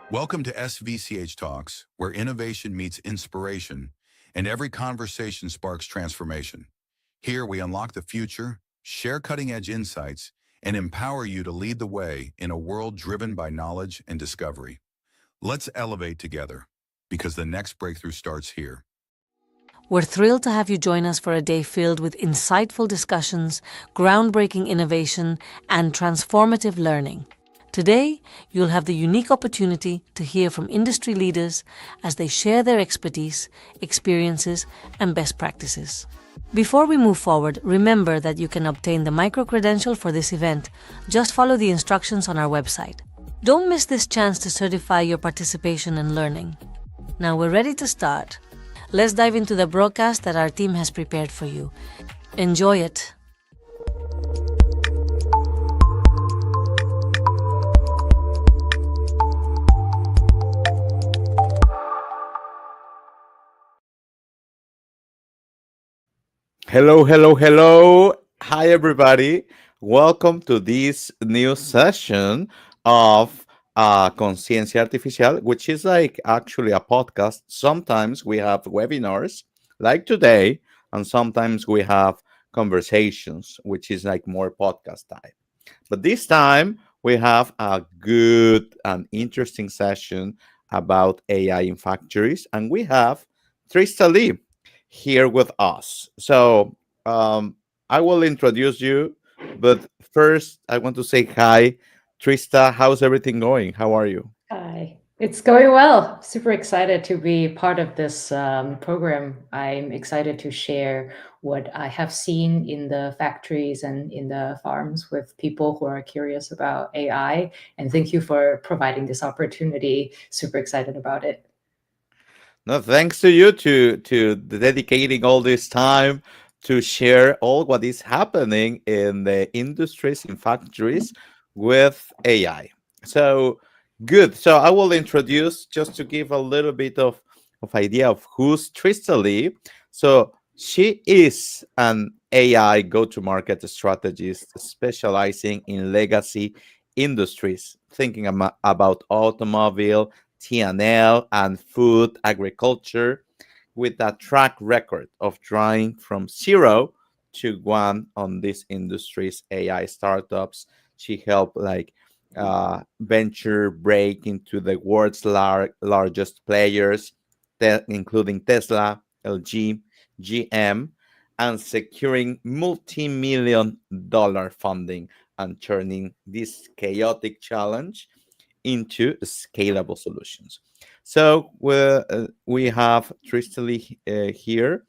Welcome to SVCH Talks, where innovation meets inspiration, and every conversation sparks transformation. Here we unlock the future, share cutting-edge insights, and empower you to lead the way in a world driven by knowledge and discovery. Let's elevate together, because the next breakthrough starts here. We're thrilled to have you join us for a day filled with insightful discussions, groundbreaking innovation, and transformative learning. Today, you'll have the unique opportunity to hear from industry leaders as they share their expertise, experiences, and best practices. Before we move forward, remember that you can obtain the micro-credential for this event. Just follow the instructions on our website. Don't miss this chance to certify your participation and learning. Now we're ready to start. Let's dive into the broadcast that our team has prepared for you. Enjoy it. Hello, hello, hello. Hi, everybody. Welcome to this new session of Conciencia Artificial, which is like actually a podcast. Sometimes we have webinars like today, and sometimes we have conversations, which is like more podcast type. But this time we have a good and interesting session about AI in factories, and we have Trista Li here with us. So I will introduce you, but first I want to say hi, Trista. How's everything going? How are you? Hi, it's going well. Super excited to be part of this program. I'm excited to share what I have seen in the factories and in the farms with people who are curious about AI. And thank you for providing this opportunity. Super excited about it. No, thanks to you to dedicating all this time to share all what is happening in the industries in factories with AI. So good. So I will introduce just to give a little bit of idea of who's Trista Lee. So she is an AI go-to-market strategist specializing in legacy industries, thinking about automobile, TNL, and food agriculture, with a track record of trying from zero to one on these industries, AI startups. She helped like venture break into the world's largest players, including Tesla, LG, GM, and securing multi-million dollar funding and turning this chaotic challenge into scalable solutions. So we have Trista Li here,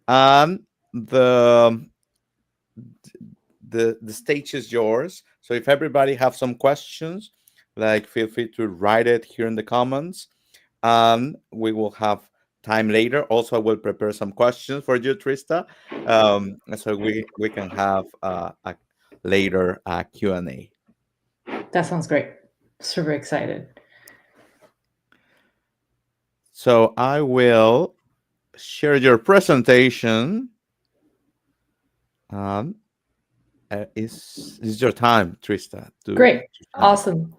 and the stage is yours. So if everybody have some questions, like feel free to write it here in the comments, and we will have time later. Also, I will prepare some questions for you, Trista, so we can have a later Q&A. That sounds great. Super excited. So I will share your presentation. Um, is your time, Trista? Great. To shine. Awesome.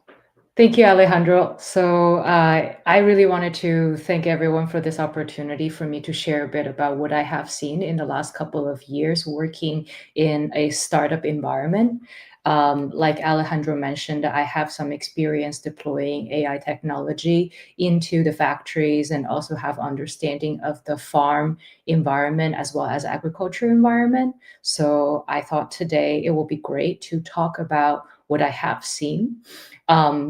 Thank you, Alejandro. So I really wanted to thank everyone for this opportunity for me to share a bit about what I have seen in the last couple of years working in a startup environment. Like Alejandro mentioned, I have some experience deploying AI technology into the factories and also have understanding of the farm environment as well as agriculture environment. So I thought today it will be great to talk about what I have seen.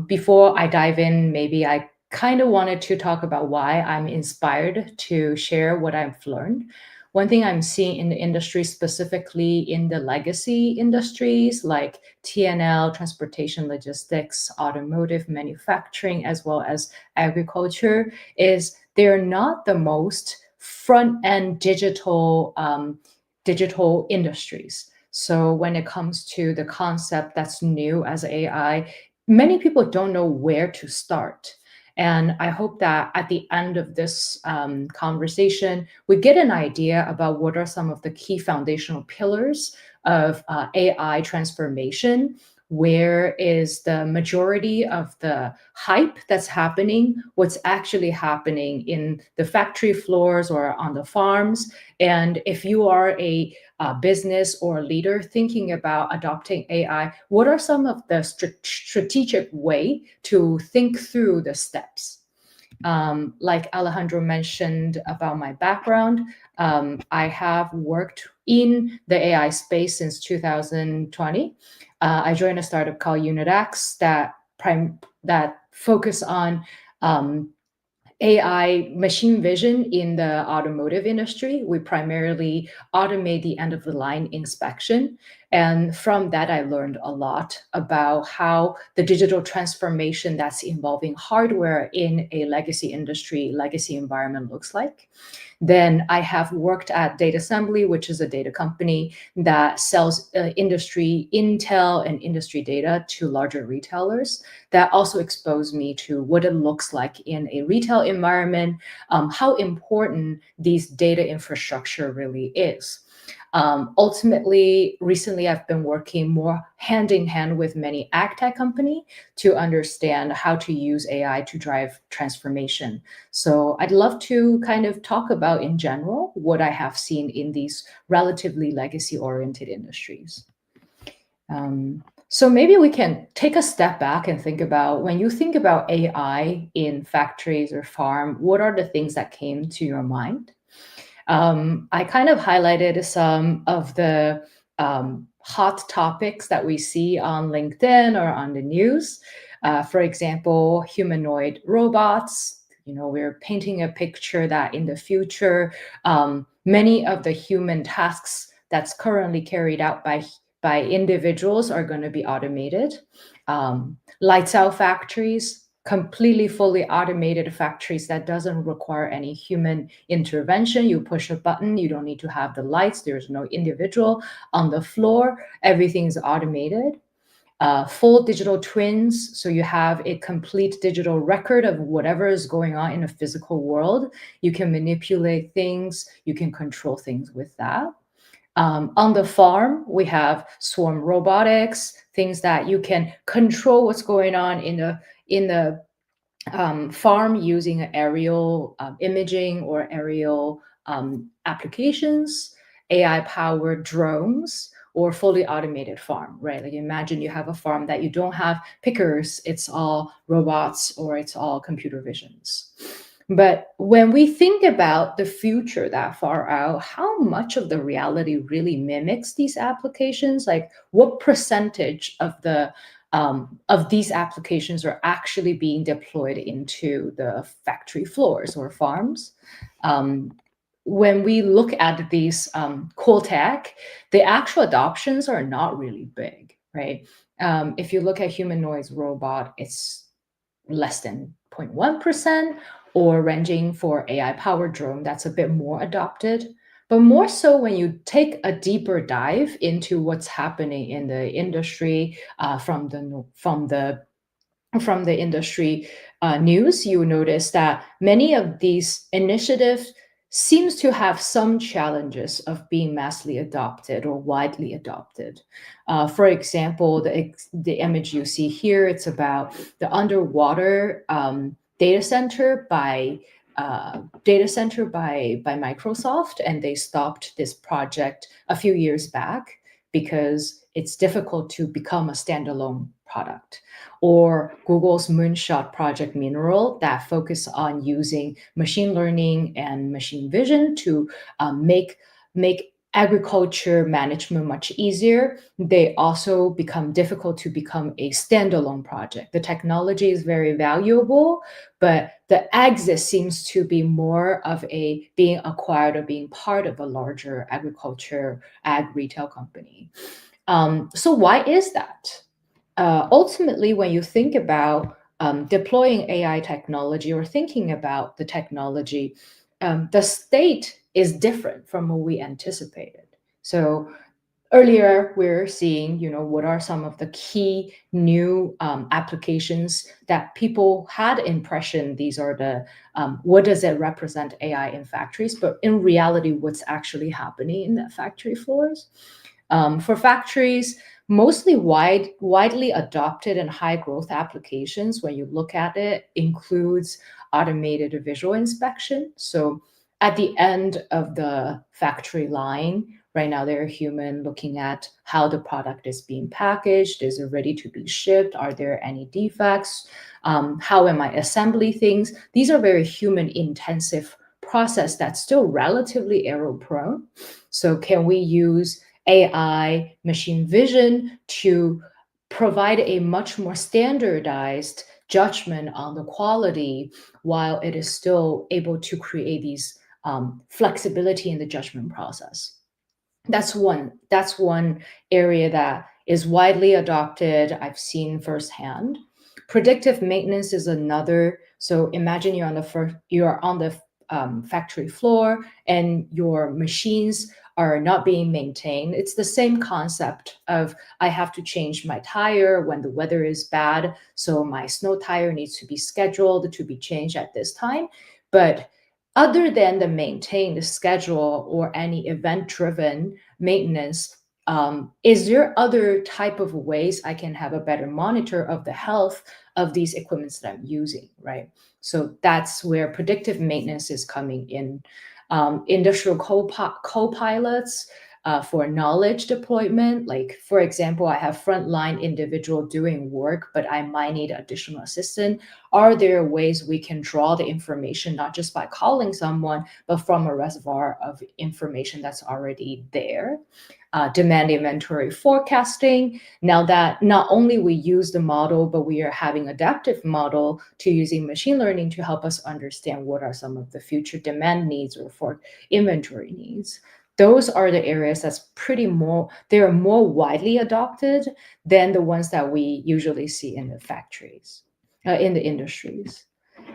Before I dive in, maybe I kind of wanted to talk about why I'm inspired to share what I've learned. One thing I'm seeing in the industry, specifically in the legacy industries like TNL, transportation logistics, automotive manufacturing, as well as agriculture, is they're not the most front end digital industries. So when it comes to the concept that's new as AI, many people don't know where to start. And I hope that at the end of this conversation, we get an idea about what are some of the key foundational pillars of AI transformation, where is the majority of the hype that's happening, what's actually happening in the factory floors or on the farms. And if you are a business or leader thinking about adopting AI, what are some of the strategic way to think through the steps? Like Alejandro mentioned about my background, I have worked in the AI space since 2020. I joined a startup called UnitX that focus on AI machine vision in the automotive industry. We primarily automate the end of the line inspection. And from that, I learned a lot about how the digital transformation that's involving hardware in a legacy industry, legacy environment looks like. Then I have worked at Data Assembly, which is a data company that sells industry intel and industry data to larger retailers. That also exposed me to what it looks like in a retail environment, how important these data infrastructure really is. Ultimately, recently I've been working more hand in hand with many ag tech company to understand how to use AI to drive transformation. So I'd love to kind of talk about in general what I have seen in these relatively legacy oriented industries. So maybe we can take a step back and think about, when you think about AI in factories or farm, what are the things that came to your mind? I kind of highlighted some of the hot topics that we see on LinkedIn or on the news. For example, humanoid robots. We're painting a picture that in the future, many of the human tasks that's currently carried out by individuals are going to be automated. Lights out factories, completely fully automated factories that doesn't require any human intervention. You push a button, you don't need to have the lights, there's no individual on the floor, everything's automated. Full digital twins, so you have a complete digital record of whatever is going on in a physical world. You can manipulate things, you can control things with that. On the farm, we have swarm robotics, things that you can control what's going on in the farm using aerial imaging or aerial applications, AI-powered drones, or fully automated farm, right? Like imagine you have a farm that you don't have pickers, it's all robots or it's all computer visions. But when we think about the future that far out, how much of the reality really mimics these applications? Like what percentage of these applications are actually being deployed into the factory floors or farms? When we look at these cool tech, the actual adoptions are not really big, right? If you look at humanoids robot, it's less than 0.1%, or ranging for AI-powered drone, that's a bit more adopted. But more so when you take a deeper dive into what's happening in the industry from the industry news, you notice that many of these initiatives seems to have some challenges of being massively adopted or widely adopted. For example, the image you see here, it's about the underwater data center by Microsoft, and they stopped this project a few years back because it's difficult to become a standalone product. Or Google's moonshot project Mineral that focus on using machine learning and machine vision to make agriculture management much easier. They also become difficult to become a standalone project. The technology is very valuable, but the exit seems to be more of a being acquired or being part of a larger ag retail company. So why is that? Ultimately, when you think about deploying AI technology or thinking about the technology, the state is different from what we anticipated. So earlier, we're seeing, what are some of the key new applications that people had impression these are the, what does it represent AI in factories? But in reality, what's actually happening in the factory floors? For factories, mostly widely adopted and high growth applications, when you look at it, includes automated visual inspection. So at the end of the factory line, right now there are human looking at how the product is being packaged. Is it ready to be shipped? Are there any defects? How am I assembling things? These are very human intensive process that's still relatively error prone. So can we use AI, machine vision to provide a much more standardized judgment on the quality while it is still able to create these flexibility in the judgment process? That's one area that is widely adopted. I've seen firsthand. Predictive maintenance is another. So imagine you're on the factory floor and your machines are not being maintained. It's the same concept of I have to change my tire when the weather is bad, so my snow tire needs to be scheduled to be changed at this time. But other than the maintained schedule or any event-driven maintenance, is there other type of ways I can have a better monitor of the health of these equipments that I'm using, right? So that's where predictive maintenance is coming in. Industrial co-pilots for knowledge deployment. Like, for example, I have frontline individual doing work, but I might need additional assistance. Are there ways we can draw the information, not just by calling someone, but from a reservoir of information that's already there? Demand inventory forecasting. Now that not only we use the model, but we are having adaptive model to using machine learning to help us understand what are some of the future demand needs or for inventory needs. Those are the areas that's they are more widely adopted than the ones that we usually see in the factories, in the industries.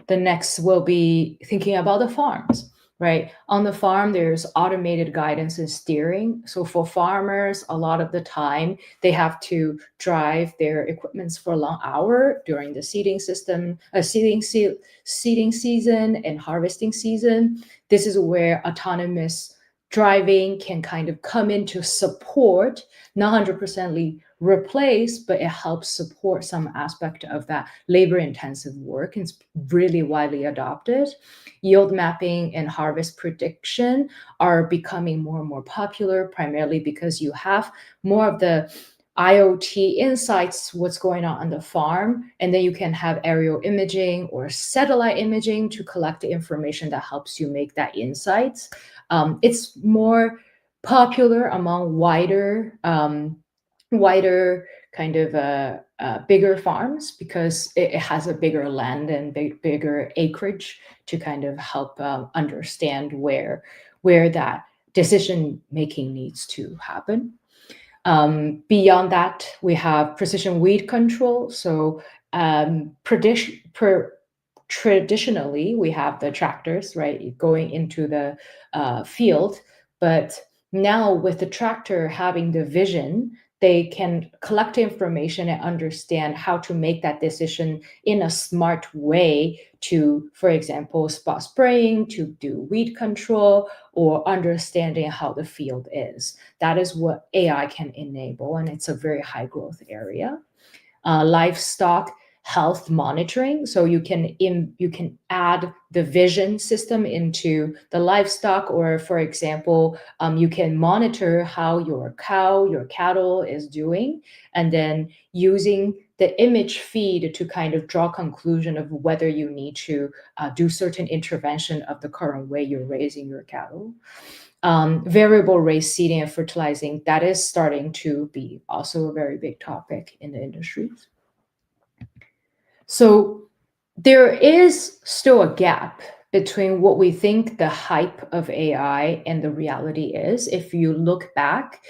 The next will be thinking about the farms, right? On the farm, there's automated guidance and steering. So for farmers, a lot of the time, they have to drive their equipments for a long hour during the seeding season and harvesting season. This is where autonomous driving can kind of come in to support, not 100% replace, but it helps support some aspect of that labor-intensive work. It's really widely adopted. Yield mapping and harvest prediction are becoming more and more popular, primarily because you have more of the IoT insights, what's going on the farm, and then you can have aerial imaging or satellite imaging to collect the information that helps you make that insights. It's more popular among wider kind of bigger farms because it has a bigger land and bigger acreage to kind of help understand where that decision making needs to happen. Beyond that, we have precision weed control. So traditionally, we have the tractors, right, going into the field. But now with the tractor having the vision, they can collect information and understand how to make that decision in a smart way to, for example, spot spraying, to do weed control, or understanding how the field is. That is what AI can enable, and it's a very high growth area. Livestock health monitoring. So you can add the vision system into the livestock, or for example, you can monitor how your cattle is doing, and then using the image feed to kind of draw conclusion of whether you need to do certain intervention of the current way you're raising your cattle. Variable rate seeding and fertilizing, that is starting to be also a very big topic in the industry. So there is still a gap between what we think the hype of AI and the reality is. If you look back,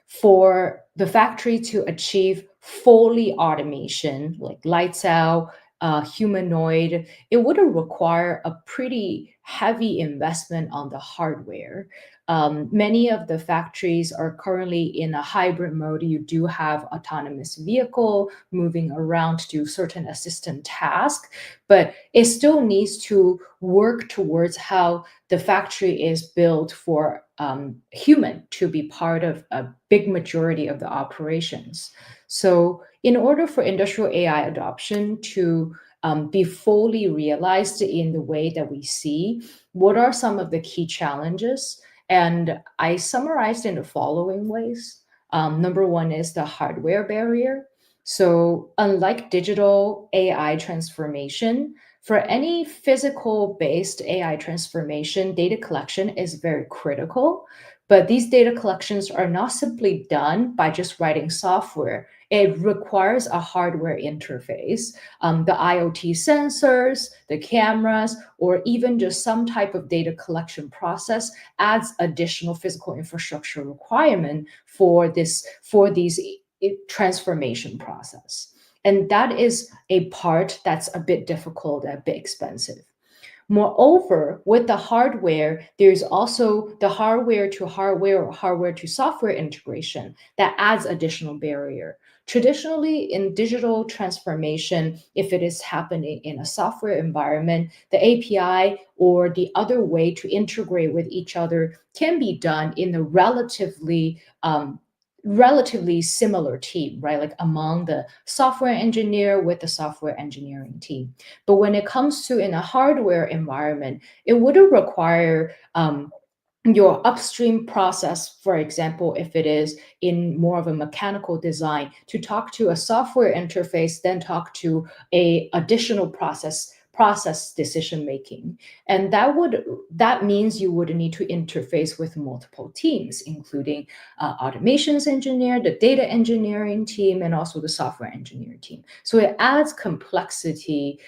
for the factory to achieve fully automation, like lights out, humanoid, it would require a pretty heavy investment on the hardware. Many of the factories are currently in a hybrid mode. You do have autonomous vehicle moving around to do certain assistant tasks, but it still needs to work towards how the factory is built for human to be part of a big majority of the operations. So in order for industrial AI adoption to be fully realized in the way that we see, what are some of the key challenges? And I summarized in the following ways. Number one is the hardware barrier. So unlike digital AI transformation, for any physical-based AI transformation, data collection is very critical. But these data collections are not simply done by just writing software. It requires a hardware interface. The IoT sensors, the cameras, or even just some type of data collection process adds additional physical infrastructure requirement for these transformation process. And that is a part that's a bit difficult, a bit expensive. Moreover, with the hardware, there's also the hardware to hardware or hardware to software integration that adds additional barrier. Traditionally, in digital transformation, if it is happening in a software environment, the API or the other way to integrate with each other can be done in a relatively similar team, right? Like among the software engineer with the software engineering team. But when it comes to in a hardware environment, it would require your upstream process, for example, if it is in more of a mechanical design, to talk to a software interface, then talk to a additional process decision making. And that means you would need to interface with multiple teams, including automations engineer, the data engineering team, and also the software engineering team. So it adds complexity,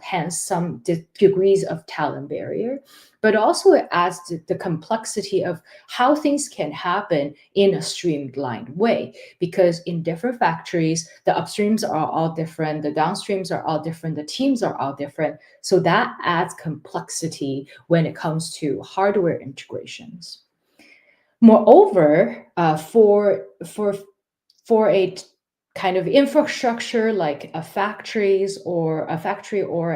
hence some degrees of talent barrier, but also it adds the complexity of how things can happen in a streamlined way. Because in different factories, the upstreams are all different, the downstreams are all different, the teams are all different. So that adds complexity when it comes to hardware integrations. Moreover, for a kind of infrastructure like a factory or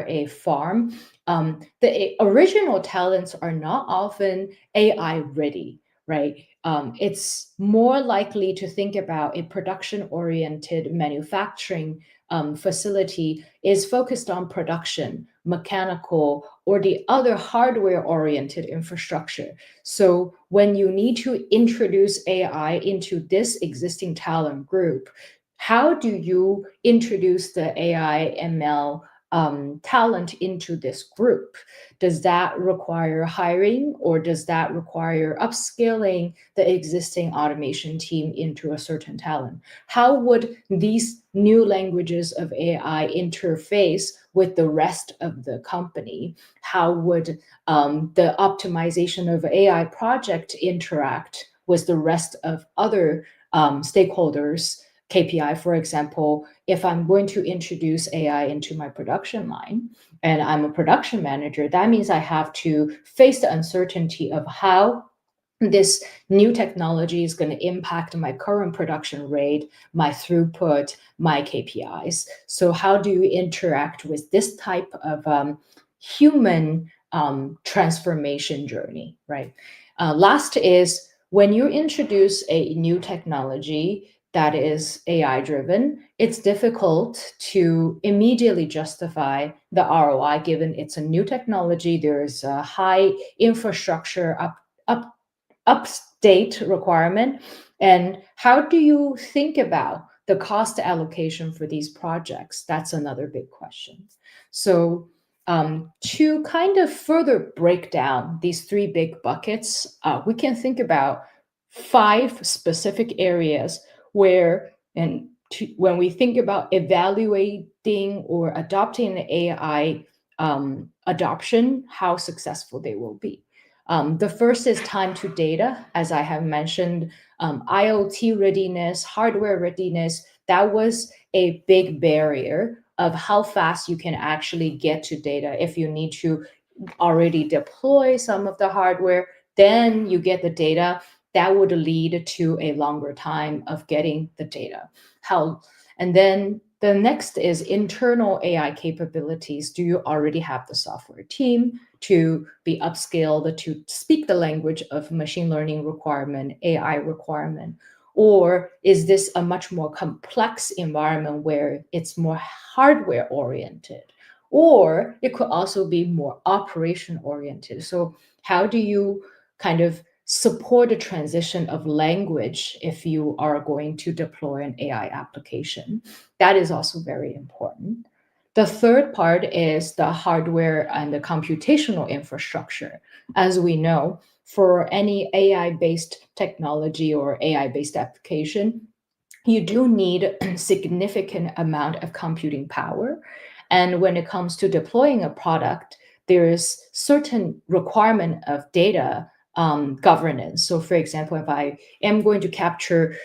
a farm, the original talents are not often AI ready, right? It's more likely to think about a production-oriented manufacturing facility is focused on production, mechanical, or the other hardware-oriented infrastructure. So when you need to introduce AI into this existing talent group, how do you introduce the AI ML talent into this group? Does that require hiring, or does that require upskilling the existing automation team into a certain talent? How would these new languages of AI interface with the rest of the company? How would the optimization of AI project interact with the rest of other stakeholders? KPI, for example, if I'm going to introduce AI into my production line and I'm a production manager, that means I have to face the uncertainty of how this new technology is going to impact my current production rate, my throughput, my KPIs. So how do you interact with this type of human transformation journey, right? Last is when you introduce a new technology that is AI driven, it's difficult to immediately justify the ROI given it's a new technology. There's a high infrastructure update requirement. And how do you think about the cost allocation for these projects? That's another big question. So to kind of further break down these three big buckets, we can think about 5 specific areas where, when we think about evaluating or adopting the AI adoption, how successful they will be. The first is time to data. As I have mentioned, IoT readiness, hardware readiness, that was a big barrier of how fast you can actually get to data if you need to already deploy some of the hardware, then you get the data. That would lead to a longer time of getting the data. And then the next is internal AI capabilities. Do you already have the software team to be upskilled to speak the language of machine learning requirement, AI requirement? Or is this a much more complex environment where it's more hardware oriented? Or it could also be more operation oriented. So how do you kind of support the transition of language if you are going to deploy an AI application? That is also very important. The third part is the hardware and the computational infrastructure. As we know, for any AI-based technology or AI-based application, you do need a significant amount of computing power. And when it comes to deploying a product, there is certain requirement of data governance. So for example, if I am going to capture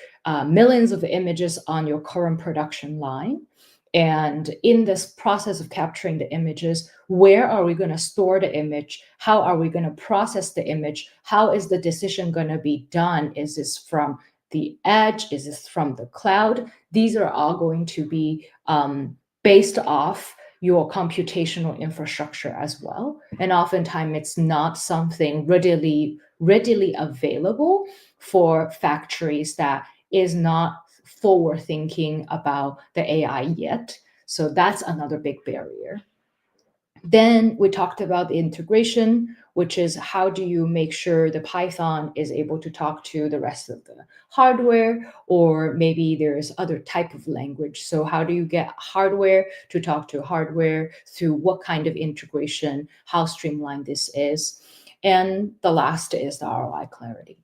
millions of images on your current production line, and in this process of capturing the images, where are we going to store the image? How are we going to process the image? How is the decision going to be done? Is this from the edge? Is this from the cloud? These are all going to be based off your computational infrastructure as well. And oftentimes it's not something readily available for factories that is not forward thinking about the AI yet. So that's another big barrier. Then we talked about the integration, which is how do you make sure the Python is able to talk to the rest of the hardware, or maybe there's other type of language. So how do you get hardware to talk to hardware through what kind of integration, how streamlined this is. And the last is the ROI clarity.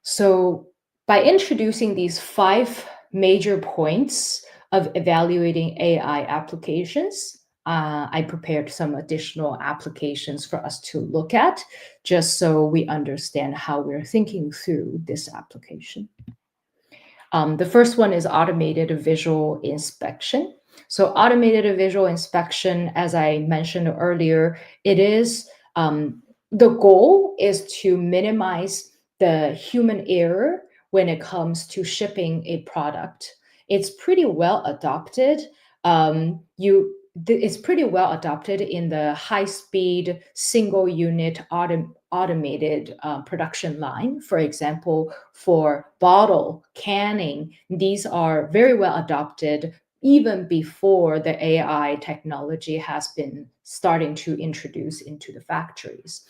So by introducing these 5 major points of evaluating AI applications, I prepared some additional applications for us to look at, just so we understand how we're thinking through this application. The first one is automated visual inspection. So automated visual inspection, as I mentioned earlier, it is the goal is to minimize the human error when it comes to shipping a product. It's pretty well adopted. It's pretty well adopted in the high-speed single unit automated production line. For example, for bottle canning, these are very well adopted even before the AI technology has been starting to introduce into the factories.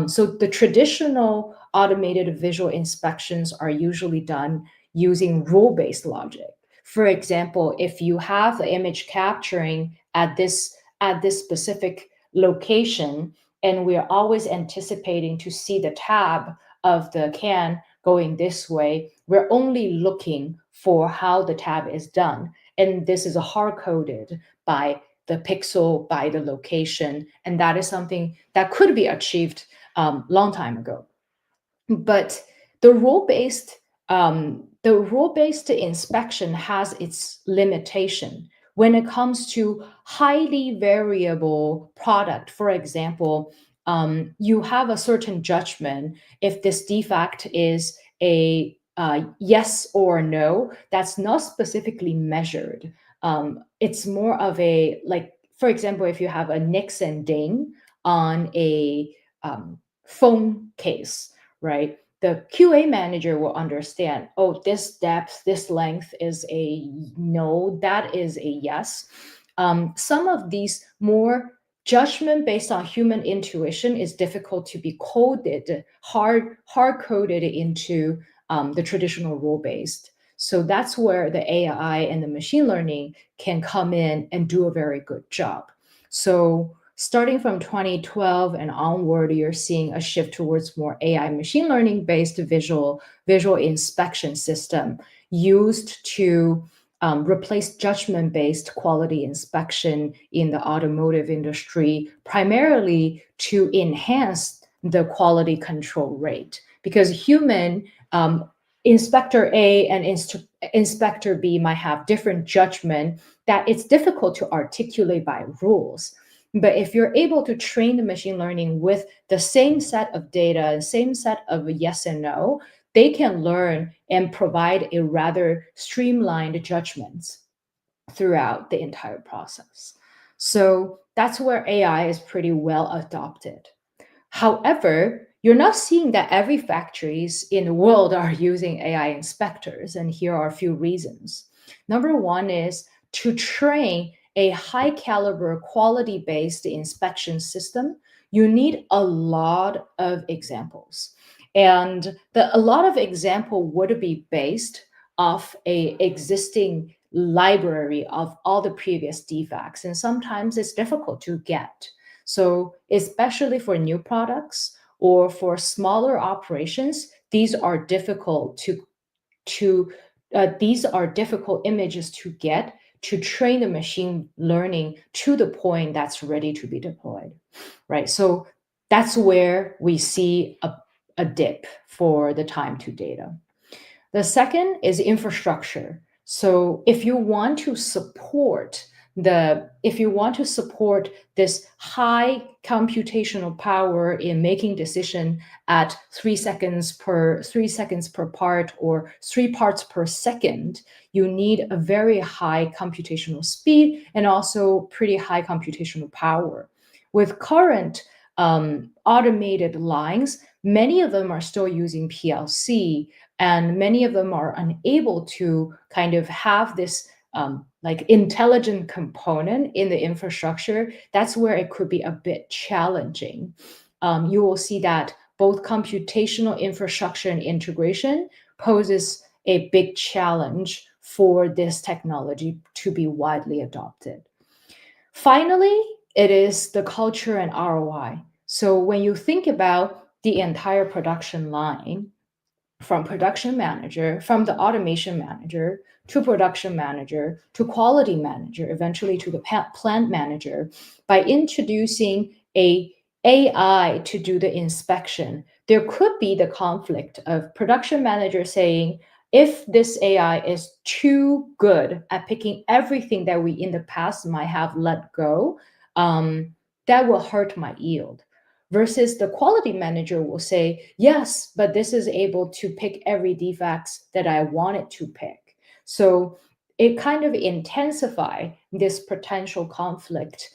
So the traditional automated visual inspections are usually done using rule-based logic. For example, if you have the image capturing at this specific location, and we're always anticipating to see the tab of the can going this way, we're only looking for how the tab is done. And this is hard-coded by the pixel, by the location, and that is something that could be achieved long time ago. But the rule-based inspection has its limitation when it comes to highly variable product. For example, you have a certain judgment if this defect is a yes or no. That's not specifically measured. It's more of a, like, for example, if you have a nix and ding on a phone case, right? The QA manager will understand, oh, this depth, this length is a no, that is a yes. Some of these more judgment based on human intuition is difficult to be coded, hard coded into the traditional rule-based. So that's where the AI and the machine learning can come in and do a very good job. So starting from 2012 and onward, you're seeing a shift towards more AI machine learning based visual inspection system used to replace judgment-based quality inspection in the automotive industry, primarily to enhance the quality control rate. Because human inspector A and inspector B might have different judgment that it's difficult to articulate by rules. But if you're able to train the machine learning with the same set of data, same set of yes and no, they can learn and provide a rather streamlined judgments throughout the entire process. So that's where AI is pretty well adopted. However, you're not seeing that every factories in the world are using AI inspectors, and here are a few reasons. Number one is to train a high caliber quality based inspection system, you need a lot of examples. And a lot of example would be based off a existing library of all the previous defects, and sometimes it's difficult to get. So especially for new products or for smaller operations, these are difficult these are difficult images to get to train the machine learning to the point that's ready to be deployed, right? So that's where we see a dip for the time to data. The second is infrastructure. So if you want to support this high computational power in making decision at 3 seconds per part or 3 parts per second, you need a very high computational speed and also pretty high computational power. With current automated lines, many of them are still using PLC, and many of them are unable to kind of have this like intelligent component in the infrastructure. That's where it could be a bit challenging. You will see that both computational infrastructure and integration poses a big challenge for this technology to be widely adopted. Finally, it is the culture and ROI. So when you think about the entire production line, from production manager, from the automation manager to production manager to quality manager, eventually to the plant manager, by introducing a AI to do the inspection, there could be the conflict of production manager saying, if this AI is too good at picking everything that we in the past might have let go, that will hurt my yield. Versus the quality manager will say, yes, but this is able to pick every defects that I want it to pick. So it kind of intensify this potential conflict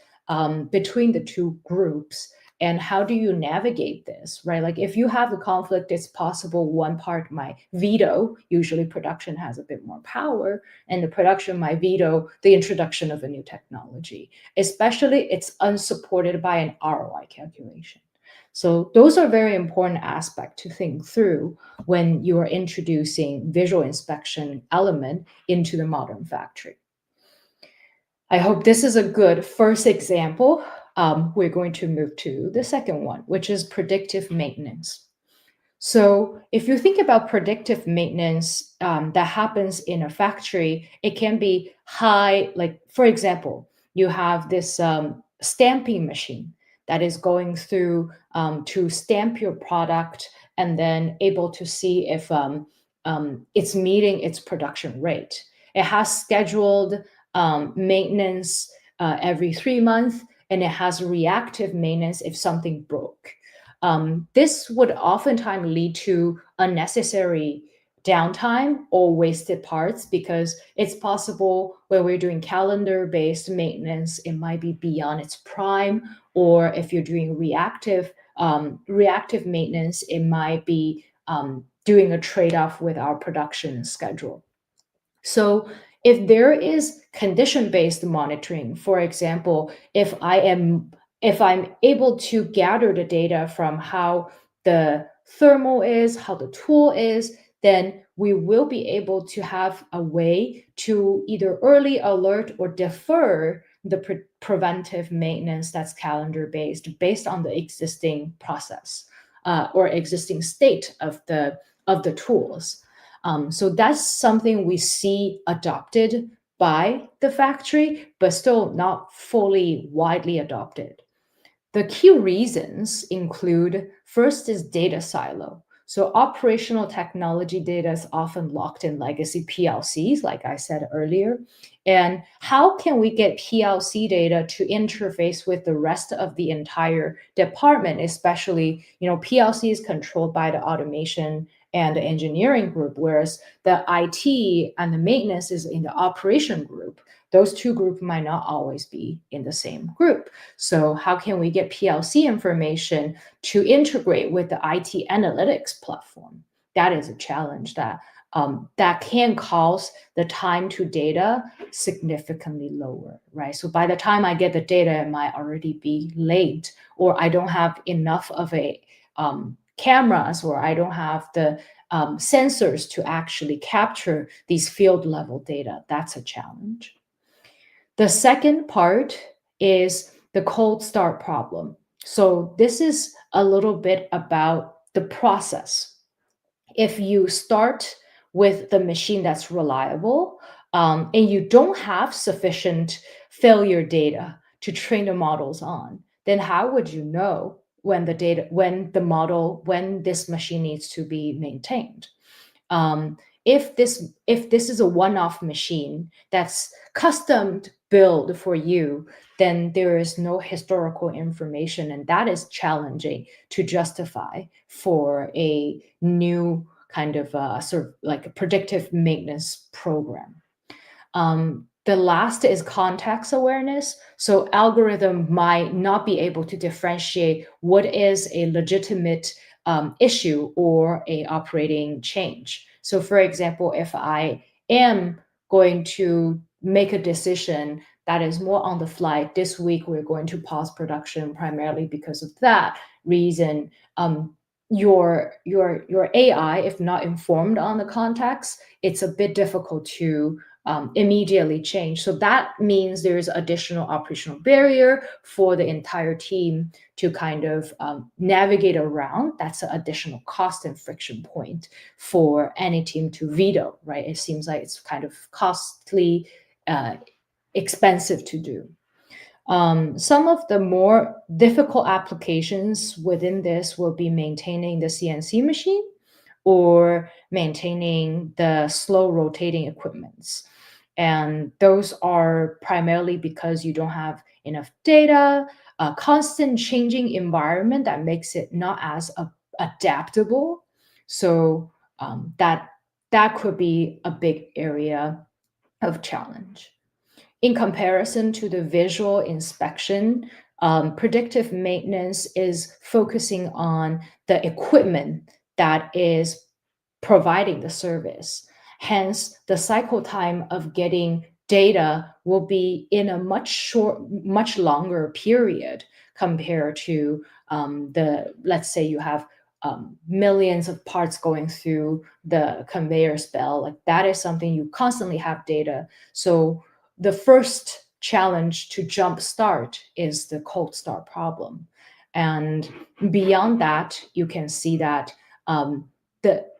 between the two groups. And how do you navigate this, right? Like if you have the conflict, it's possible one part might veto, usually production has a bit more power, and the production might veto the introduction of a new technology, especially it's unsupported by an ROI calculation. So those are very important aspects to think through when you are introducing visual inspection element into the modern factory. I hope this is a good first example. We're going to move to the second one, which is predictive maintenance. So if you think about predictive maintenance that happens in a factory, it can be high, like for example, you have this stamping machine that is going through to stamp your product and then able to see if it's meeting its production rate. It has scheduled maintenance every 3 months, and it has reactive maintenance if something broke. This would oftentimes lead to unnecessary downtime or wasted parts because it's possible when we're doing calendar-based maintenance, it might be beyond its prime, or if you're doing reactive maintenance, it might be doing a trade-off with our production schedule. So if there is condition-based monitoring, for example, if I'm able to gather the data from how the thermal is, how the tool is, then we will be able to have a way to either early alert or defer the preventive maintenance that's calendar-based based on the existing process or existing state of the tools. So that's something we see adopted by the factory, but still not fully widely adopted. The key reasons include, first is data silo. So operational technology data is often locked in legacy PLCs, like I said earlier. And how can we get PLC data to interface with the rest of the entire department, especially, PLC is controlled by the automation and the engineering group, whereas the IT and the maintenance is in the operation group. Those two groups might not always be in the same group. So how can we get PLC information to integrate with the IT analytics platform? That is a challenge that can cause the time to data significantly lower, right? So by the time I get the data, it might already be late, or I don't have enough of a cameras, or I don't have the sensors to actually capture these field level data. That's a challenge. The second part is the cold start problem. So this is a little bit about the process. If you start with the machine that's reliable, and you don't have sufficient failure data to train the models on, then how would you know when this machine needs to be maintained? If this is a one-off machine that's custom built for you, then there is no historical information, and that is challenging to justify for a new kind of sort of like a predictive maintenance program. The last is context awareness. So algorithm might not be able to differentiate what is a legitimate issue or a operating change. So for example, if I am going to make a decision that is more on the fly, this week we're going to pause production primarily because of that reason, your AI, if not informed on the context, it's a bit difficult to immediately change. So that means there's additional operational barrier for the entire team to kind of navigate around. That's an additional cost and friction point for any team to veto, right? It seems like it's kind of costly, expensive to do. Some of the more difficult applications within this will be maintaining the CNC machine or maintaining the slow rotating equipments. And those are primarily because you don't have enough data, a constant changing environment that makes it not as adaptable. So that could be a big area of challenge. In comparison to the visual inspection, predictive maintenance is focusing on the equipment that is providing the service. Hence, the cycle time of getting data will be in a much longer period compared to let's say you have millions of parts going through the conveyor belt. Like that is something you constantly have data. So the first challenge to jumpstart is the cold start problem. And beyond that, you can see that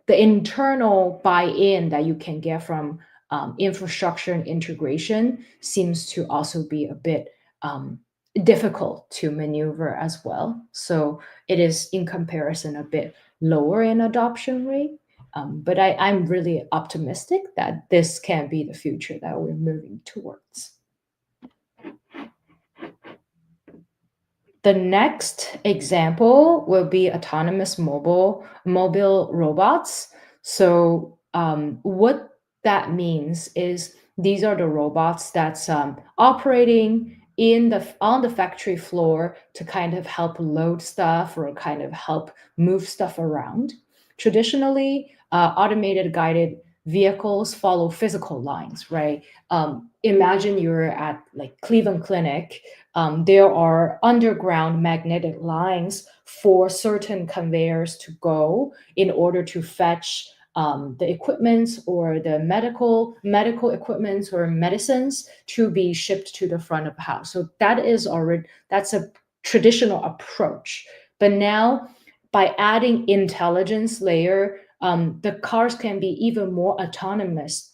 the internal buy-in that you can get from infrastructure and integration seems to also be a bit difficult to maneuver as well. So it is, in comparison, a bit lower in adoption rate. But I'm really optimistic that this can be the future that we're moving towards. The next example will be autonomous mobile robots. So what that means is these are the robots that's operating on the factory floor to kind of help load stuff or kind of help move stuff around. Traditionally, automated guided vehicles follow physical lines, right? Imagine you're at like Cleveland Clinic. There are underground magnetic lines for certain conveyors to go in order to fetch the equipment or the medical equipment or medicines to be shipped to the front of the house. So that's a traditional approach. But now, by adding intelligence layer, the cars can be even more autonomous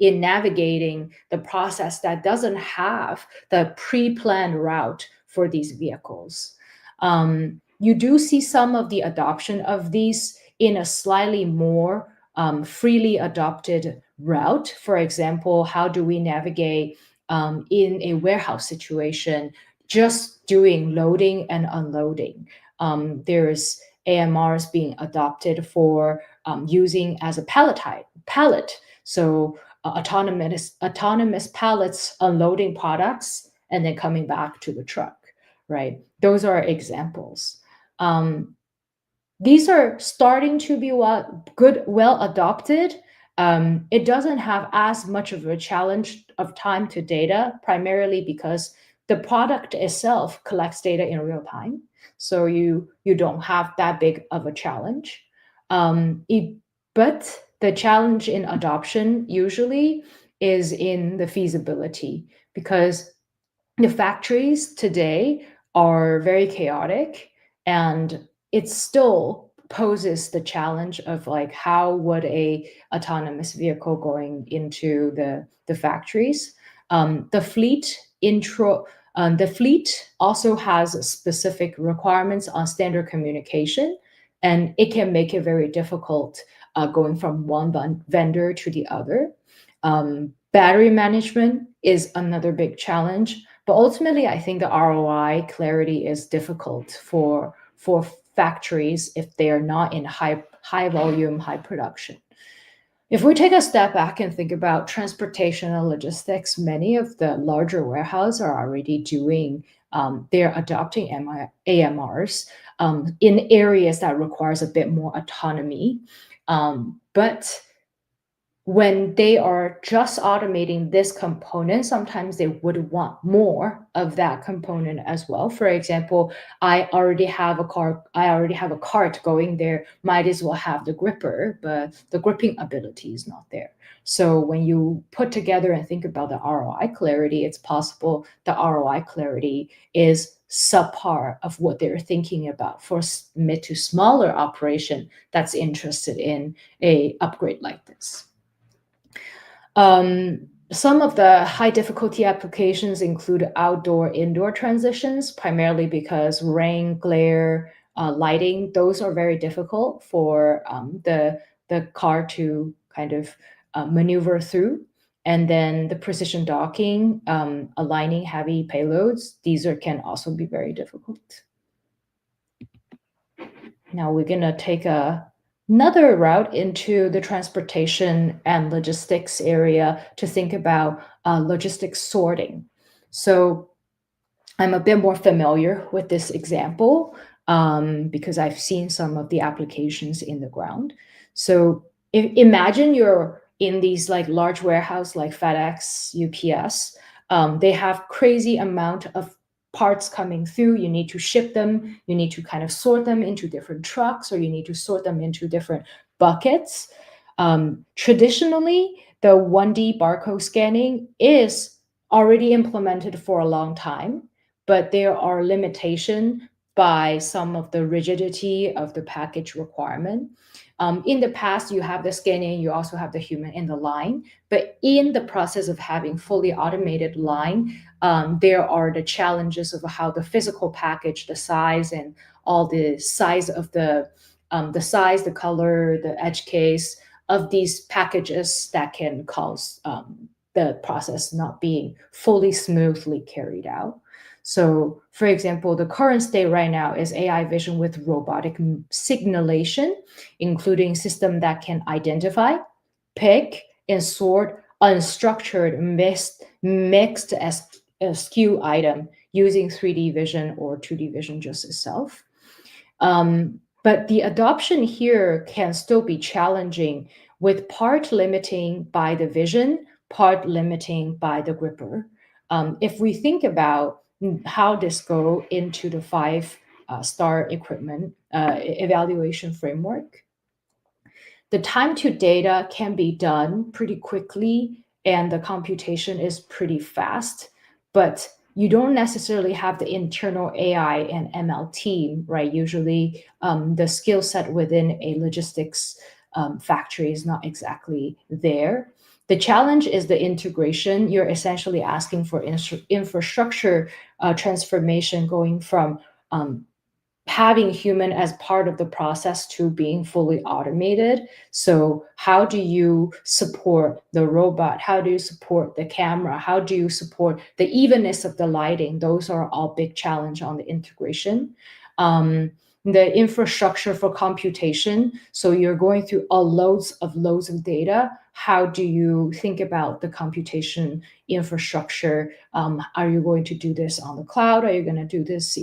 in navigating the process that doesn't have the pre-planned route for these vehicles. You do see some of the adoption of these in a slightly more freely adopted route. For example, how do we navigate in a warehouse situation, just doing loading and unloading? There's AMRs being adopted for using as a pallet. So autonomous pallets unloading products and then coming back to the truck, right? Those are examples. These are starting to be well adopted. It doesn't have as much of a challenge of time to data, primarily because the product itself collects data in real time. So you don't have that big of a challenge. But the challenge in adoption usually is in the feasibility, because the factories today are very chaotic, and it still poses the challenge of like, how would a autonomous vehicle going into the factories? The fleet also has specific requirements on standard communication, and it can make it very difficult going from one vendor to the other. Battery management is another big challenge, but ultimately, I think the ROI clarity is difficult for factories if they are not in high volume, high production. If we take a step back and think about transportation and logistics, many of the larger warehouses are already doing, they're adopting AMRs in areas that requires a bit more autonomy. But when they are just automating this component, sometimes they would want more of that component as well. For example, I already have a cart going there, might as well have the gripper, but the gripping ability is not there. So when you put together and think about the ROI clarity, it's possible the ROI clarity is subpar of what they're thinking about for mid to smaller operation that's interested in a upgrade like this. Some of the high difficulty applications include outdoor-indoor transitions, primarily because rain, glare, lighting, those are very difficult for the car to kind of maneuver through. And then the precision docking, aligning heavy payloads, these can also be very difficult. Now we're gonna take another route into the transportation and logistics area to think about logistics sorting. So I'm a bit more familiar with this example because I've seen some of the applications in the ground. So imagine you're in these like large warehouse like FedEx, UPS. They have crazy amount of parts coming through. You need to ship them. You need to kind of sort them into different trucks, or you need to sort them into different buckets. Traditionally, the 1D barcode scanning is already implemented for a long time, but there are limitations by some of the rigidity of the package requirement. In the past, you have the scanning, you also have the human in the line, but in the process of having fully automated line, there are the challenges of how the physical package, the size, and all the size of the size, the color, the edge case of these packages that can cause the process not being fully smoothly carried out. So, for example, the current state right now is AI vision with robotic signalation, including system that can identify, pick, and sort unstructured mixed as SKU item using 3D vision or 2D vision just itself. But the adoption here can still be challenging, with part limiting by the vision, part limiting by the gripper. If we think about how this go into the 5-star equipment evaluation framework, the time to data can be done pretty quickly and the computation is pretty fast, but you don't necessarily have the internal AI and ML team, right? Usually the skill set within a logistics factory is not exactly there. The challenge is the integration. You're essentially asking for infrastructure transformation, going from having human as part of the process to being fully automated. So how do you support the robot? How do you support the camera? How do you support the evenness of the lighting? Those are all big challenge on the integration. The infrastructure for computation. So you're going through loads of data. How do you think about the computation infrastructure? Are you going to do this on the cloud? Are you going to do this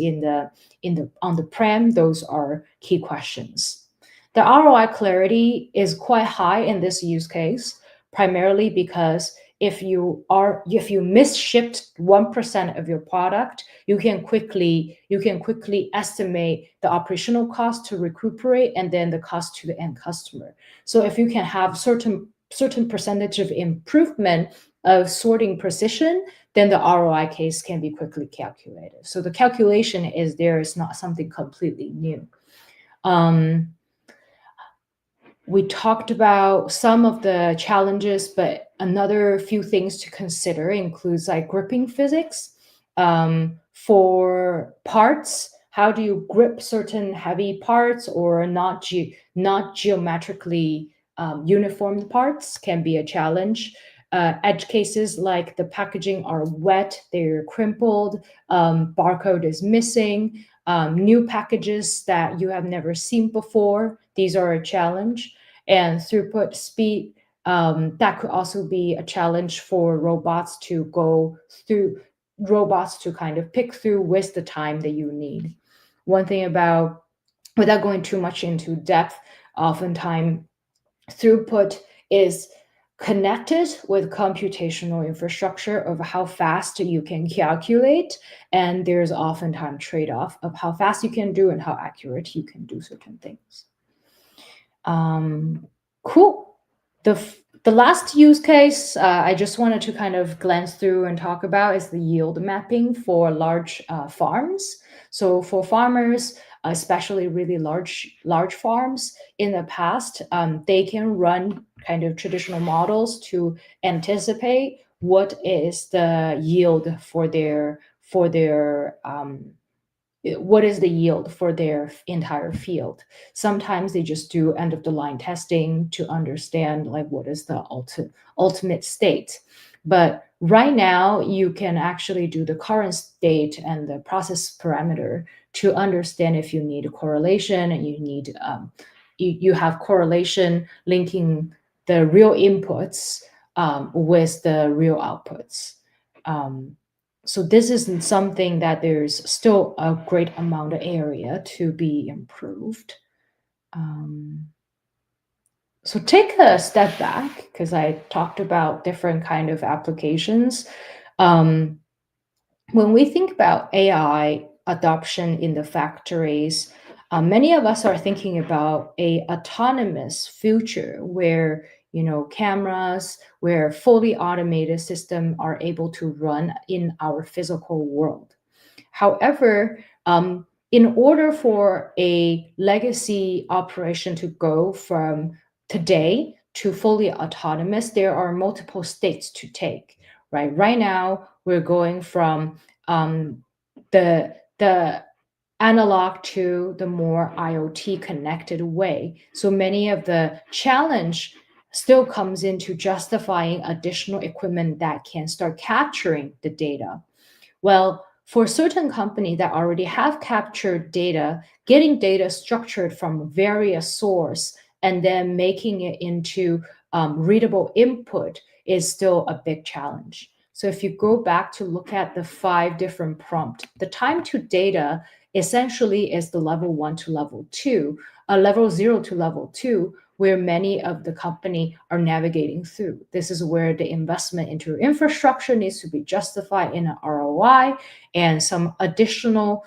on the prem? Those are key questions. The ROI clarity is quite high in this use case, primarily because if you misshipped 1% of your product, you can quickly estimate the operational cost to recuperate and then the cost to the end customer. So if you can have certain percentage of improvement of sorting precision, then the ROI case can be quickly calculated. So the calculation is there. It's not something completely new. We talked about some of the challenges, but another few things to consider includes like gripping physics. For parts, how do you grip certain heavy parts or not geometrically uniform parts can be a challenge. Edge cases like the packaging are wet, they're crimpled, barcode is missing, new packages that you have never seen before. These are a challenge. And throughput speed, that could also be a challenge for robots to kind of pick through with the time that you need. One thing about, without going too much into depth, oftentimes throughput is connected with computational infrastructure of how fast you can calculate, and there's oftentimes trade-off of how fast you can do and how accurate you can do certain things. Cool. The last use case I just wanted to kind of glance through and talk about is the yield mapping for large farms. So for farmers, especially really large farms, in the past, they can run kind of traditional models to anticipate what is the yield for their what is the yield for their entire field. Sometimes they just do end of the line testing to understand like what is the ultimate state. But right now you can actually do the current state and the process parameter to understand if you need a correlation, and you need you have correlation linking the real inputs with the real outputs. So this isn't something that there's still a great amount of area to be improved. So take a step back, because I talked about different kind of applications. When we think about AI adoption in the factories, many of us are thinking about a autonomous future where cameras, where fully automated systems are able to run in our physical world. However, in order for a legacy operation to go from today to fully autonomous, there are multiple states to take, right? Right now, we're going from the analog to the more IoT connected way. So many of the challenge still comes into justifying additional equipment that can start capturing the data. Well, for certain companies that already have captured data, getting data structured from various sources and then making it into readable input is still a big challenge. So if you go back to look at the 5 different prompts, the time to data essentially is the level 1 to level 2, level 0 to level 2, where many of the company are navigating through. This is where the investment into infrastructure needs to be justified in an ROI, and some additional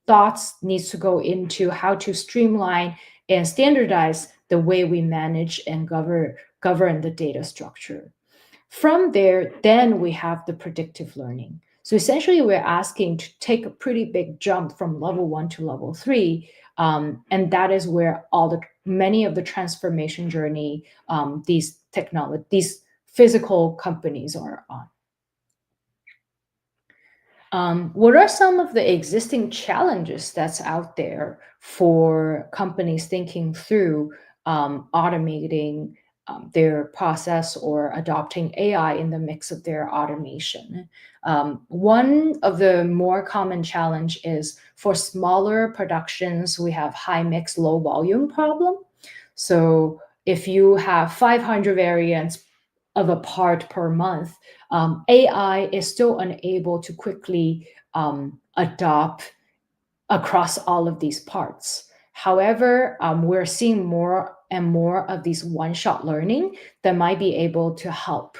thoughts needs to go into how to streamline and standardize the way we manage and govern the data structure. From there, then we have the predictive learning. So essentially, we're asking to take a pretty big jump from level 1 to level 3, and that is where many of the transformation journey these physical companies are on. What are some of the existing challenges that's out there for companies thinking through automating their process or adopting AI in the mix of their automation? One of the more common challenge is for smaller productions, we have high mix, low volume problem. So if you have 500 variants of a part per month, AI is still unable to quickly adopt across all of these parts. However, we're seeing more and more of these one-shot learning that might be able to help.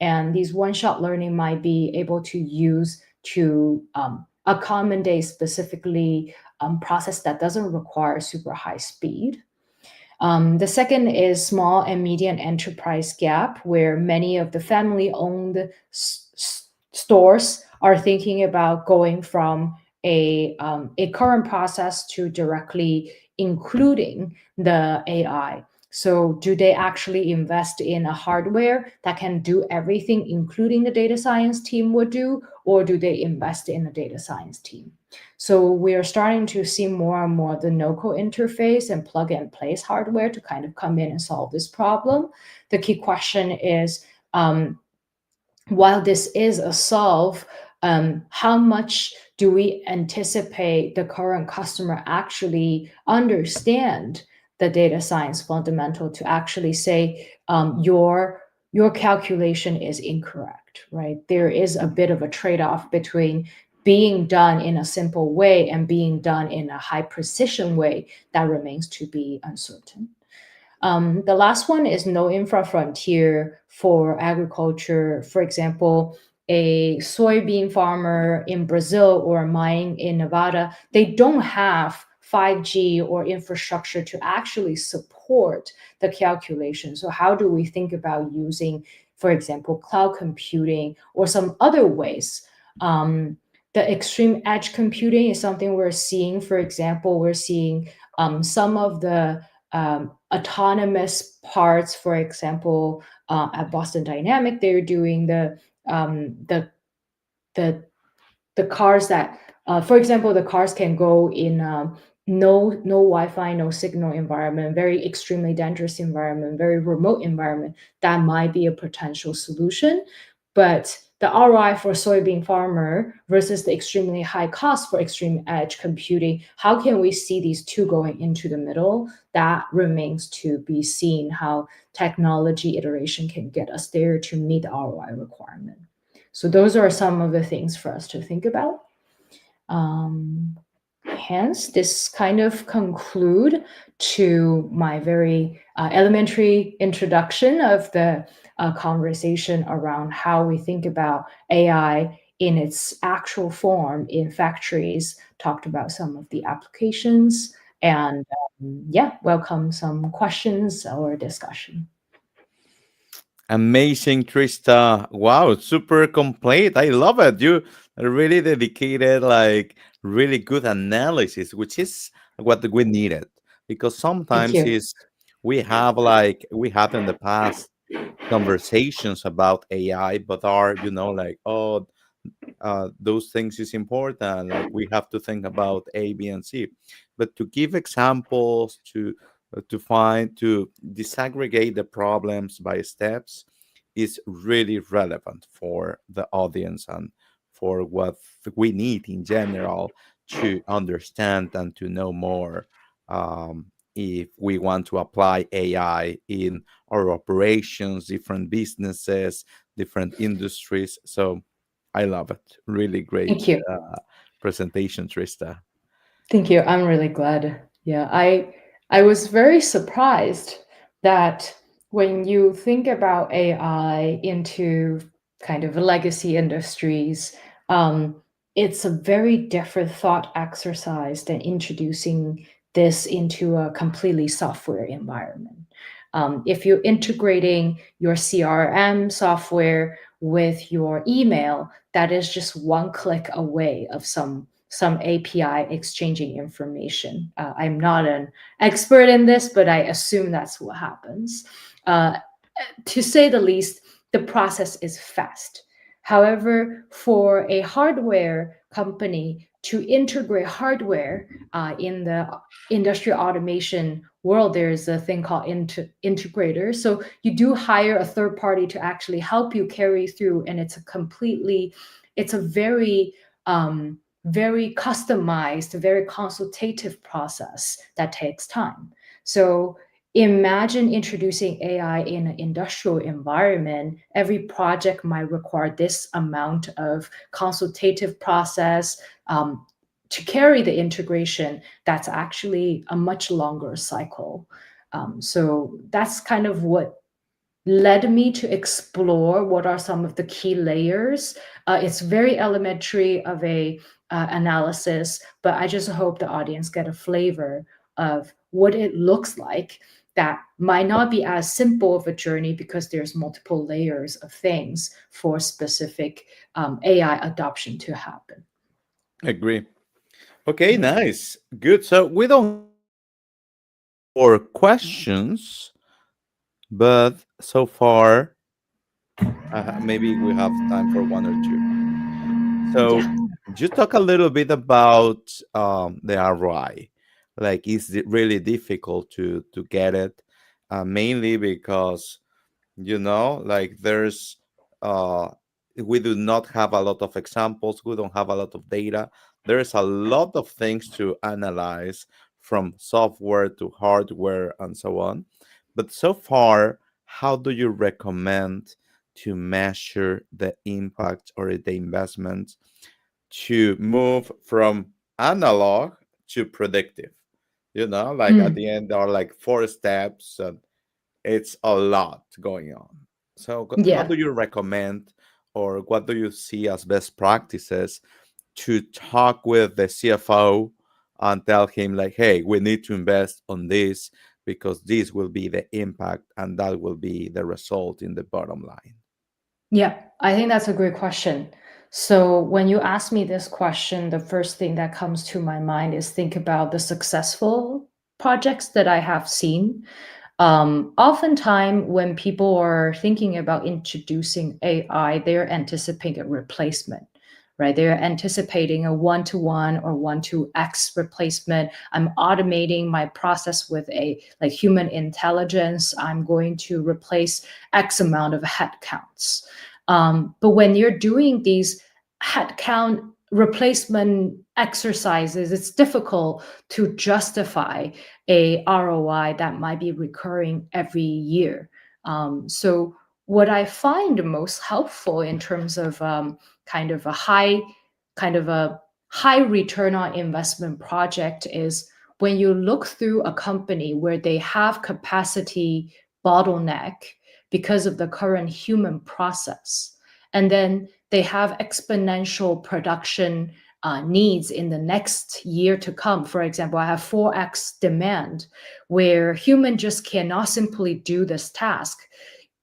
And these one-shot learning might be able to use to accommodate specifically process that doesn't require super high speed. The second is small and medium enterprise gap, where many of the family-owned stores are thinking about going from a current process to directly including the AI. So do they actually invest in a hardware that can do everything, including the data science team would do, or do they invest in a data science team? So we are starting to see more and more the no-code interface and plug and place hardware to kind of come in and solve this problem. The key question is, while this is a solve, how much do we anticipate the current customer actually understand the data science fundamental to actually say your calculation is incorrect, right? There is a bit of a trade-off between being done in a simple way and being done in a high precision way that remains to be uncertain. The last one is no infra frontier for agriculture. For example, a soybean farmer in Brazil or a mine in Nevada, they don't have 5G or infrastructure to actually support the calculation. So how do we think about using, for example, cloud computing or some other ways? The extreme edge computing is something we're seeing. For example, we're seeing some of the autonomous parts, for example, at Boston Dynamic, they're doing the cars that, for example, the cars can go in no Wi-Fi, no signal environment, very extremely dangerous environment, very remote environment. That might be a potential solution, but the ROI for soybean farmer versus the extremely high cost for extreme edge computing, how can we see these two going into the middle? That remains to be seen, how technology iteration can get us there to meet the ROI requirement. So those are some of the things for us to think about. Hence, this kind of conclude to my very elementary introduction of the conversation around how we think about AI in its actual form in factories, talked about some of the applications, and welcome some questions or discussion. Amazing, Trista. Wow, super complete. I love it. You really dedicated like really good analysis, which is what we needed. Because Thank sometimes you. is we have in the past conversations about AI, but are like, oh, those things is important, like we have to think about A, B, and C. But to give examples, to disaggregate the problems by steps is really relevant for the audience and for what we need in general to understand and to know more, if we want to apply AI in our operations, different businesses, different industries. So I love it. Really great Thank you. presentation, Trista. Thank you. I'm really glad. Yeah, I was very surprised that when you think about AI into kind of legacy industries, it's a very different thought exercise than introducing this into a completely software environment. If you're integrating your CRM software with your email, that is just one click away of some API exchanging information. I'm not an expert in this, but I assume that's what happens. To say the least, the process is fast. However, for a hardware company to integrate hardware in the industrial automation world, there's a thing called integrator. So you do hire a third party to actually help you carry through, and it's a very very customized, very consultative process that takes time. So imagine introducing AI in an industrial environment. Every project might require this amount of consultative process to carry the integration. That's actually a much longer cycle. So that's kind of what led me to explore what are some of the key layers. It's very elementary of a analysis, but I just hope the audience get a flavor of what it looks like. That might not be as simple of a journey because there's multiple layers of things for specific AI adoption to happen. Agree. Okay, nice. Good. So we don't for questions, but so far, maybe we have time for one or two. So Yeah. just talk a little bit about the ROI. Like, is it really difficult to get it? Mainly because like there's uh we do not have a lot of examples, we don't have a lot of data, there's a lot of things to analyze, from software to hardware and so on. But so far, how do you recommend to measure the impact or the investment to move from analog to predictive? Like at Mm, the end there are like 4 steps, and it's a lot going on. So, how yeah. do you recommend, or what do you see as best practices to talk with the CFO and tell him, like, hey, we need to invest on this because this will be the impact and that will be the result in the bottom line? Yeah, I think that's a great question. So when you ask me this question, the first thing that comes to my mind is think about the successful projects that I have seen. Oftentimes, when people are thinking about introducing AI, they're anticipating a replacement, right? They're anticipating a one-to-one or one-to-X replacement. I'm automating my process with a like human intelligence. I'm going to replace X amount of headcounts. But when you're doing these headcount replacement exercises, it's difficult to justify a ROI that might be recurring every year. So what I find most helpful in terms of kind of a high kind of a high return on investment project is when you look through a company where they have capacity bottleneck because of the current human process, and then they have exponential production needs in the next year to come. For example, I have 4x demand where human just cannot simply do this task.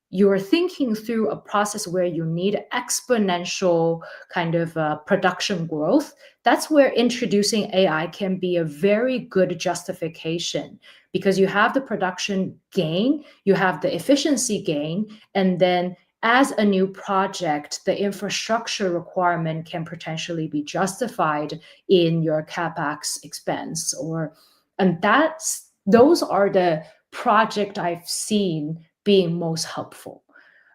You're thinking through a process where you need exponential kind of production growth. That's where introducing AI can be a very good justification, because you have the production gain, you have the efficiency gain, and then as a new project, the infrastructure requirement can potentially be justified in your capex expense. And those are the project I've seen being most helpful.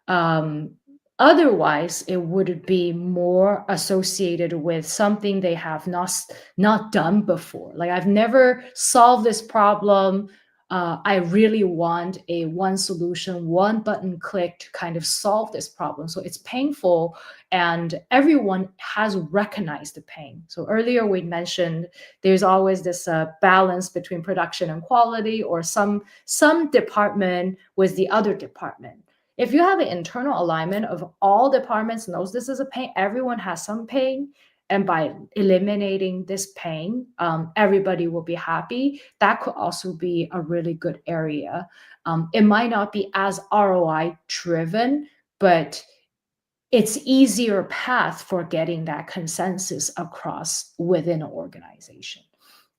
Um, Otherwise, it would be more associated with something they have not done before. Like, I've never solved this problem. I really want a one solution, one button click to kind of solve this problem. So it's painful, and everyone has recognized the pain. So earlier we mentioned there's always this balance between production and quality, or some department with the other department. If you have an internal alignment of all departments knows this is a pain, everyone has some pain, and by eliminating this pain, everybody will be happy. That could also be a really good area. It might not be as ROI driven, but it's easier path for getting that consensus across within an organization.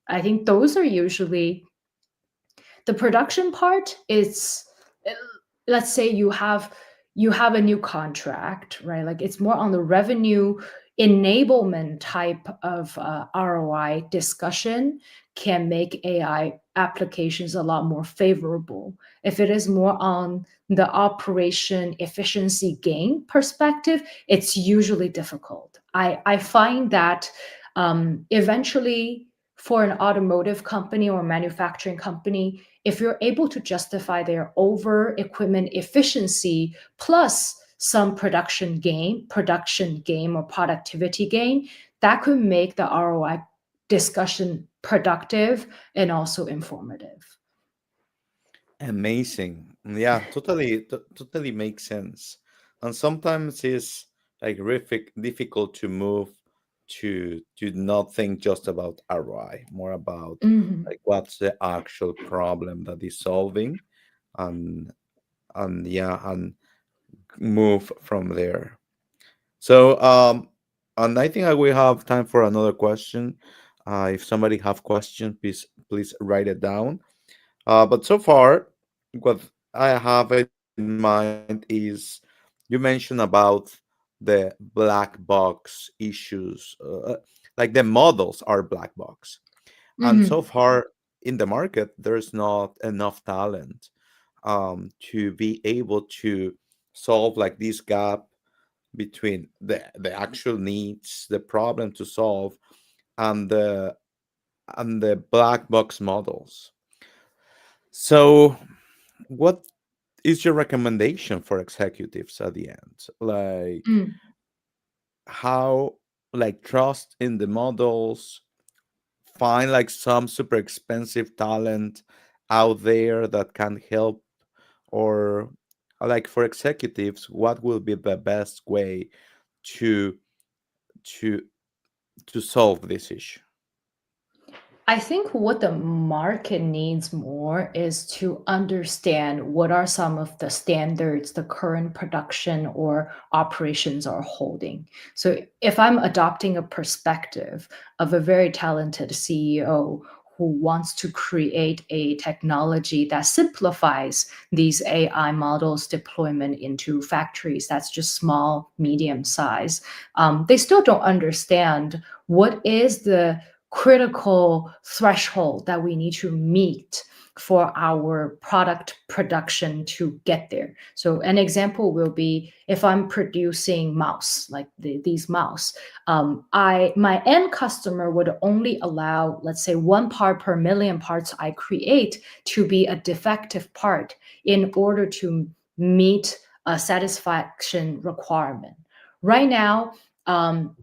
I think those are usually the production part. Is let's say you have you have a new contract, right? Like it's more on the revenue enablement type of ROI discussion can make AI applications a lot more favorable. If it is more on the operation efficiency gain perspective, it's usually difficult. I find that eventually for an automotive company or manufacturing company, if you're able to justify their over equipment efficiency plus some production gain or productivity gain, that could make the ROI discussion productive and also informative. Amazing. Yeah, totally makes sense. And sometimes it's like really difficult to move to not think just about ROI, more about Mhm. like what's the actual problem that is solving, and and move from there. So and I think I will have time for another question. If somebody have questions, please write it down. But so far, what I have in mind is you mentioned about the black box issues, like the models are black box. And so Mhm. far in the market, there's not enough talent to be able to solve like this gap between the actual needs, the problem to solve, and the black box models. So, what is your recommendation for executives at the end? Like Mm. how like trust in the models, find like some super expensive talent out there that can help, or like for executives, what will be the best way to to to solve this issue? I think what the market needs more is to understand what are some of the standards the current production or operations are holding. So, if I'm adopting a perspective of a very talented CEO who wants to create a technology that simplifies these AI models deployment into factories that's just small, medium size, they still don't understand what is the critical threshold that we need to meet for our product production to get there. So an example will be if I'm producing mouse, like these mouse, I my end customer would only allow, let's say, 1 part per million parts I create to be a defective part in order to meet a satisfaction requirement. Right now,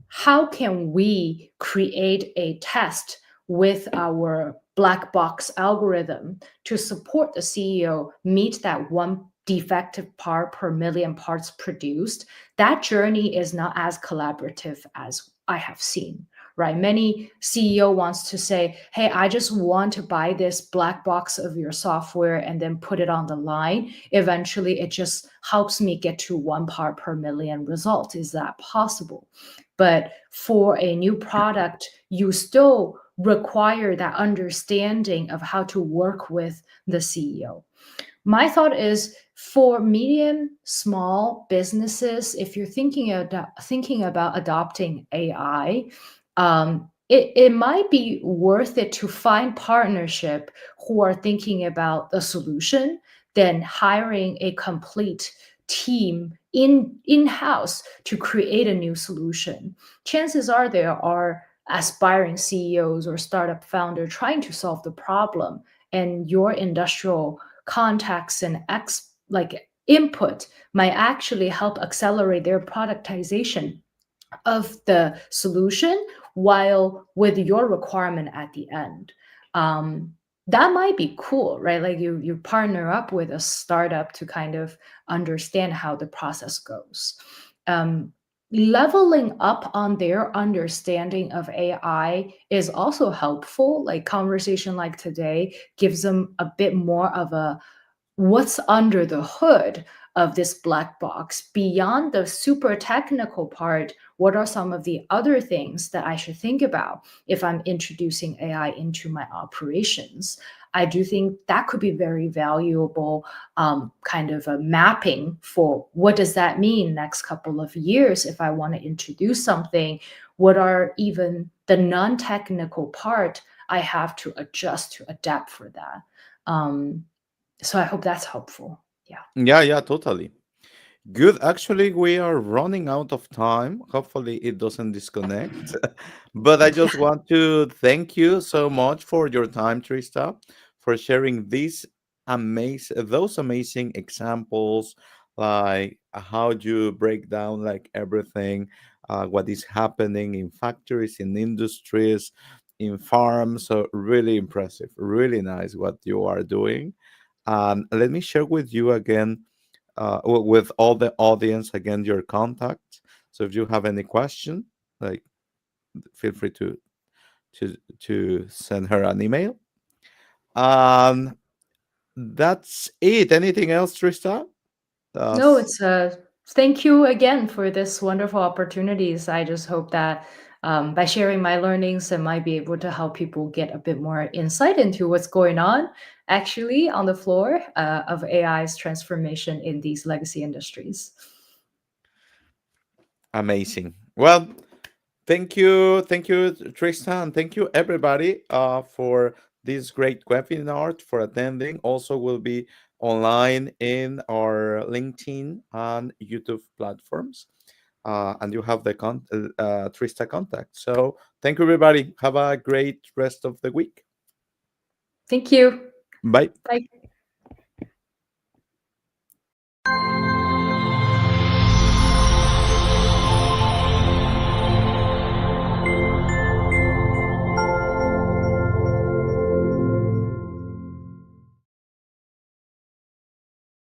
how can we create a test with our black box algorithm to support the CEO meet that one defective part per million parts produced? That journey is not as collaborative as I have seen. Right, many CEO wants to say, hey, I just want to buy this black box of your software and then put it on the line. Eventually it just helps me get to 1 part per million result. Is that possible? But for a new product, you still require that understanding of how to work with the CEO. My thought is for medium, small businesses, if you're thinking about adopting AI, it might be worth it to find partnership who are thinking about the solution than hiring a complete team in-house to create a new solution. Chances are there are aspiring CEOs or startup founder trying to solve the problem, and your industrial contacts and like input might actually help accelerate their productization of the solution while with your requirement at the end. um, that might be cool, right? Like you partner up with a startup to kind of understand how the process goes. um, Leveling up on their understanding of AI is also helpful. Like conversation like today gives them a bit more of a what's under the hood of this black box. Beyond the super technical part, what are some of the other things that I should think about if I'm introducing AI into my operations? I do think that could be very valuable, kind of a mapping for what does that mean next couple of years if I want to introduce something. What are even the non-technical part I have to adjust to adapt for that? So I hope that's helpful. Yeah. Yeah, totally. Good. Actually, we are running out of time. Hopefully, it doesn't disconnect. But I just want to thank you so much for your time, Trista, for sharing those amazing examples, like how you break down like everything, what is happening in factories, in industries, in farms. So really impressive, really nice what you are doing. Let me share with you again, with all the audience again, your contact. So if you have any question, like, feel free to send her an email. um that's it. Anything else, Trista? No, S- it's thank you again for this wonderful opportunities. I just hope that by sharing my learnings, I might be able to help people get a bit more insight into what's going on actually on the floor of AI's transformation in these legacy industries. Amazing. Well, thank you, Tristan, and thank you everybody for this great webinar, for attending. Also, will be online in our LinkedIn and YouTube platforms. And you have the Trista contact. So thank you, everybody. Have a great rest of the week. Thank you. Bye. Bye.